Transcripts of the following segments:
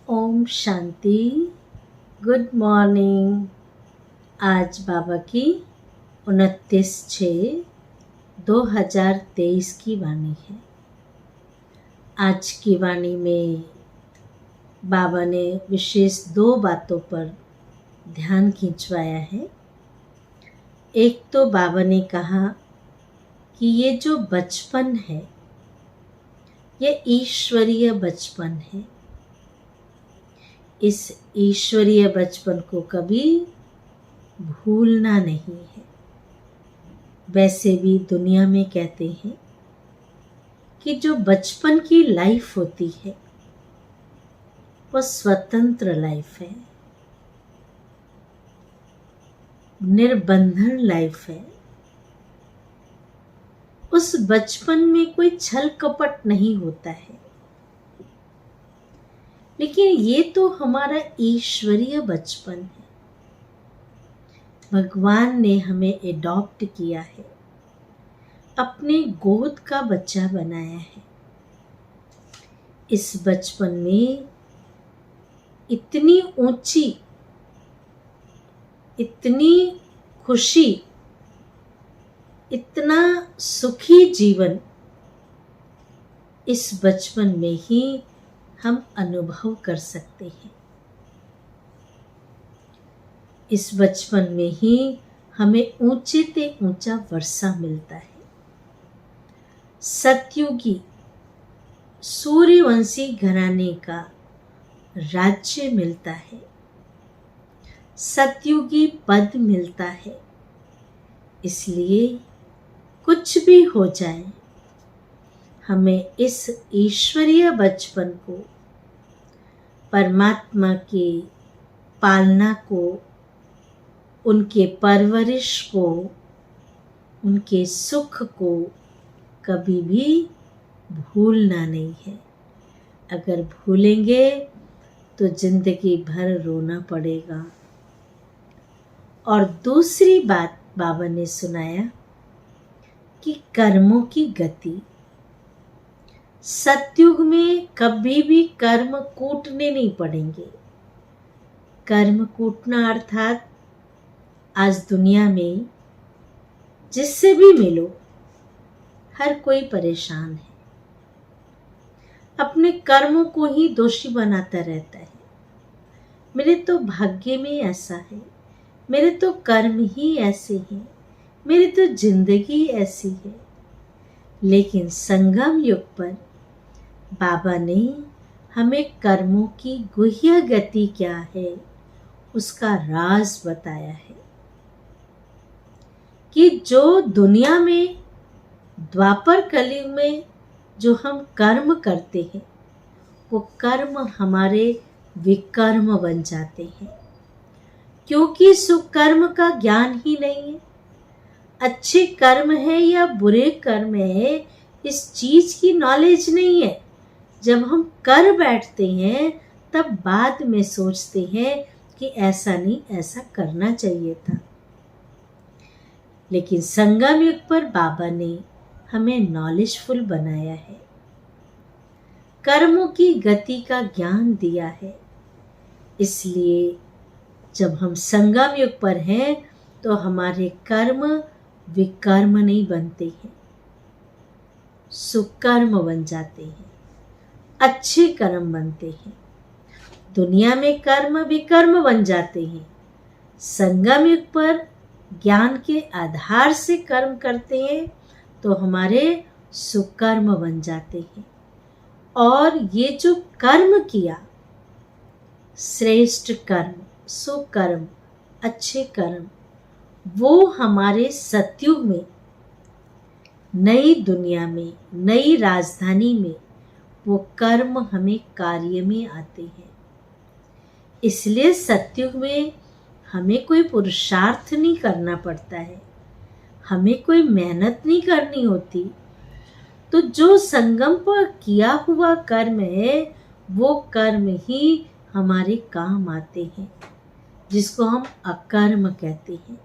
Om Shanti. Good morning. आज बाबा की 29/6/2023 की वाणी है। आज की वाणी में बाबा ने विशेष 2 बातों पर ध्यान खिंचवाया है। एक तो बाबा ने कहा कि ये जो बचपन है ये ईश्वरीय बचपन है। इस ईश्वरीय बचपन को कभी भूलना नहीं है। वैसे भी दुनिया में कहते हैं कि जो बचपन की लाइफ होती है वो स्वतंत्र लाइफ है, निर्बंधन लाइफ है। उस बचपन में कोई छल कपट नहीं होता है। लेकिन ये तो हमारा ईश्वरीय बचपन है। भगवान ने हमें एडॉप्ट किया है, अपने गोद का बच्चा बनाया है। इस बचपन में इतनी ऊंची, इतनी खुशी, इतना सुखी जीवन इस बचपन में ही हम अनुभव कर सकते हैं। इस बचपन में ही हमें ऊंचे से ऊंचा वर्षा मिलता है। सतयुगी सूर्यवंशी घराने का राज्य मिलता है, सतयुगी पद मिलता है। इसलिए कुछ भी हो जाए, हमें इस ईश्वरीय बचपन को, परमात्मा की पालना को, उनके परवरिश को, उनके सुख को कभी भी भूलना नहीं है। अगर भूलेंगे तो जिंदगी भर रोना पड़ेगा। और दूसरी बात बाबा ने सुनाया कि कर्मों की गति। सतयुग में कभी भी कर्म कूटने नहीं पड़ेंगे। कर्म कूटना अर्थात आज दुनिया में जिससे भी मिलो हर कोई परेशान है, अपने कर्मों को ही दोषी बनाता रहता है। मेरे तो भाग्य में ऐसा है, मेरे तो कर्म ही ऐसे हैं, मेरी तो जिंदगी ऐसी है। लेकिन संगम युग पर बाबा ने हमें कर्मों की गुह्य गति क्या है उसका राज बताया है कि जो दुनिया में द्वापर कलयुग में जो हम कर्म करते हैं वो कर्म हमारे विकर्म बन जाते हैं, क्योंकि सुकर्म का ज्ञान ही नहीं है। अच्छे कर्म है या बुरे कर्म है इस चीज की नॉलेज नहीं है। जब हम कर बैठते हैं तब बाद में सोचते हैं कि ऐसा नहीं, ऐसा करना चाहिए था। लेकिन संगम युग पर बाबा ने हमें नॉलेजफुल बनाया है, कर्मों की गति का ज्ञान दिया है। इसलिए जब हम संगम युग पर हैं तो हमारे कर्म विकर्म नहीं बनते हैं, सुकर्म बन जाते हैं, अच्छे कर्म बनते हैं। दुनिया में कर्म विकर्म बन जाते हैं। संगम युग पर ज्ञान के आधार से कर्म करते हैं तो हमारे सुकर्म बन जाते हैं। और ये जो कर्म किया, श्रेष्ठ कर्म, सुकर्म, अच्छे कर्म, वो हमारे सतयुग में, नई दुनिया में, नई राजधानी में वो कर्म हमें कार्य में आते हैं। इसलिए सतयुग में हमें कोई पुरुषार्थ नहीं करना पड़ता है, हमें कोई मेहनत नहीं करनी होती। तो जो संगम पर किया हुआ कर्म है वो कर्म ही हमारे काम आते हैं, जिसको हम अकर्म कहते हैं।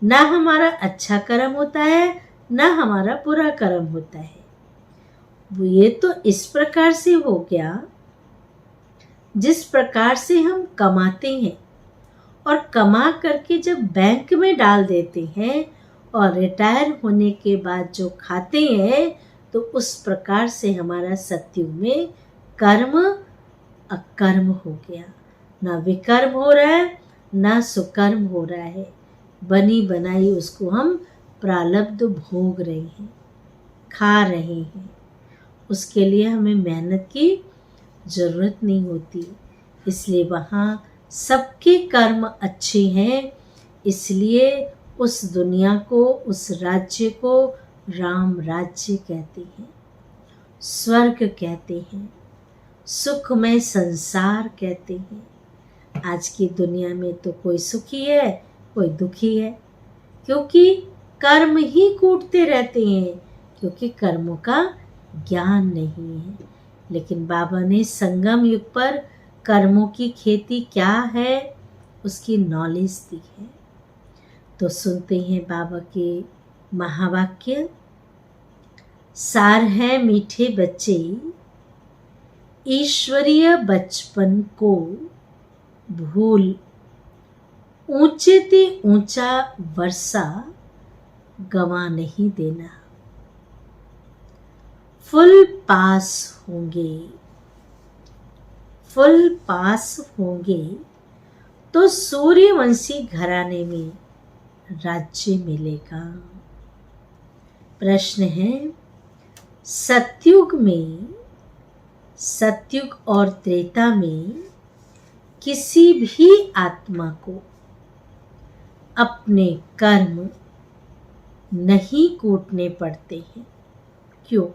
ना हमारा अच्छा कर्म होता है ना हमारा बुरा कर्म होता है। वो ये तो इस प्रकार से हो गया जिस प्रकार से हम कमाते हैं और कमा करके जब बैंक में डाल देते हैं और रिटायर होने के बाद जो खाते हैं, तो उस प्रकार से हमारा सत्युग में कर्म अकर्म हो गया। ना विकर्म हो रहा है, ना सुकर्म हो रहा है। बनी बनाई उसको हम प्रारब्ध भोग रहे हैं, खा रहे हैं। उसके लिए हमें मेहनत की जरूरत नहीं होती। इसलिए वहाँ सबके कर्म अच्छे हैं। इसलिए उस दुनिया को, उस राज्य को राम राज्य कहते हैं, स्वर्ग कहते हैं, सुखमय संसार कहते हैं। आज की दुनिया में तो कोई सुखी है, कोई दुखी है, क्योंकि कर्म ही कूटते रहते हैं, क्योंकि कर्मों का ज्ञान नहीं है। लेकिन बाबा ने संगम युग पर कर्मों की खेती क्या है उसकी नॉलेज दी है। तो सुनते हैं बाबा के महावाक्य। सार है मीठे बच्चे, ईश्वरीय बचपन को भूल, ऊंचे ते ऊंचा वर्षा गवा नहीं देना। फुल पास होंगे, फुल पास होंगे तो सूर्यवंशी घराने में राज्य मिलेगा। प्रश्न है, सतयुग में, सतयुग और त्रेता में किसी भी आत्मा को अपने कर्म नहीं कूटने पड़ते हैं, क्यों?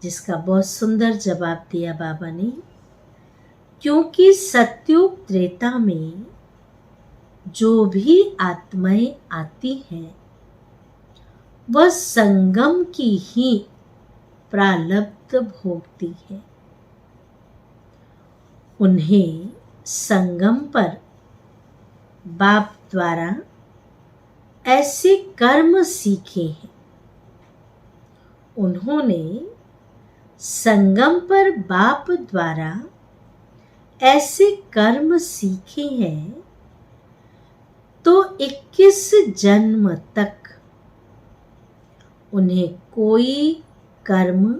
जिसका बहुत सुंदर जवाब दिया बाबा ने, क्योंकि सतयुग त्रेता में जो भी आत्माएं आती हैं वह संगम की ही प्रारब्ध भोगती है। उन्हें संगम पर बाप द्वारा ऐसे कर्म सीखे हैं, उन्होंने संगम पर बाप द्वारा ऐसे कर्म सीखे हैं, तो 21 जन्म तक उन्हें कोई कर्म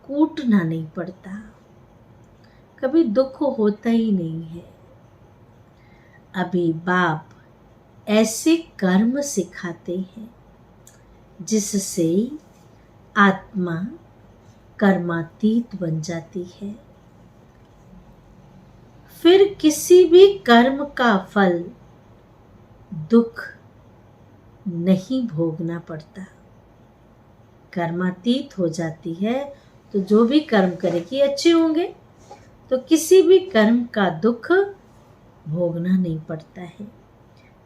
कूटना नहीं पड़ता, कभी दुख होता ही नहीं है। अभी बाप ऐसे कर्म सिखाते हैं जिससे आत्मा कर्मातीत बन जाती है। फिर किसी भी कर्म का फल दुख नहीं भोगना पड़ता, कर्मातीत हो जाती है। तो जो भी कर्म करेगी अच्छे होंगे, तो किसी भी कर्म का दुख भोगना नहीं पड़ता है।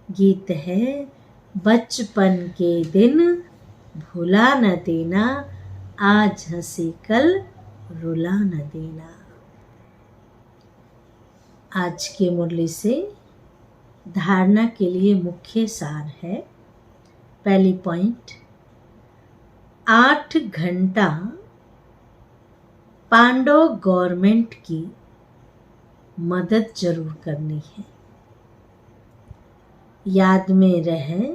गीत है, बचपन के दिन भुला न देना, आज हंसे कल रुला न देना। आज के मुरली से धारणा के लिए मुख्य सार है। पहली पॉइंट, 8 घंटा पांडव गवर्नमेंट की मदद जरूर करनी है। याद में रहे,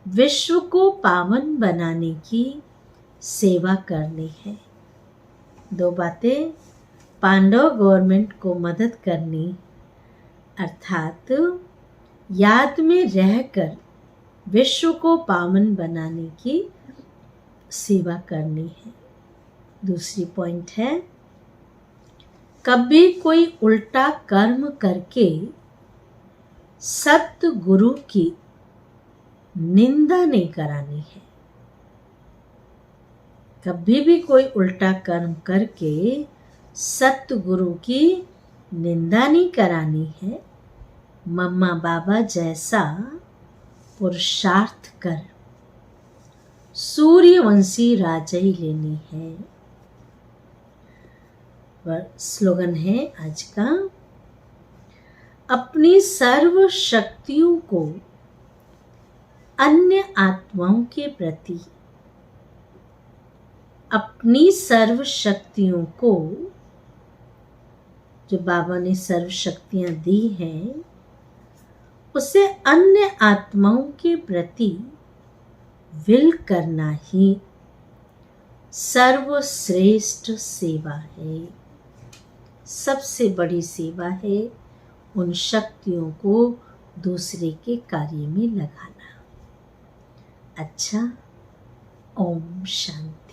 विश्व को पावन बनाने की सेवा करनी है। 2 बातें, पांडव गवर्नमेंट को मदद करनी अर्थात याद में रहकर विश्व को पावन बनाने की सेवा करनी है। दूसरी पॉइंट है, कभी कोई उल्टा कर्म करके सतगुरु की निंदा नहीं करानी है। कभी भी कोई उल्टा कर्म करके सतगुरु की निंदा नहीं करानी है। मम्मा बाबा जैसा पुरुषार्थ कर सूर्यवंशी राजाई लेनी है। स्लोगन है आज का, अपनी सर्व शक्तियों को अन्य आत्माओं के प्रति, अपनी सर्व शक्तियों को जो बाबा ने सर्व शक्तियाँ दी हैं, उसे अन्य आत्माओं के प्रति विल करना ही सर्वश्रेष्ठ सेवा है। सबसे बड़ी सेवा है उन शक्तियों को दूसरे के कार्य में लगाना। अच्छा, ओम शांति।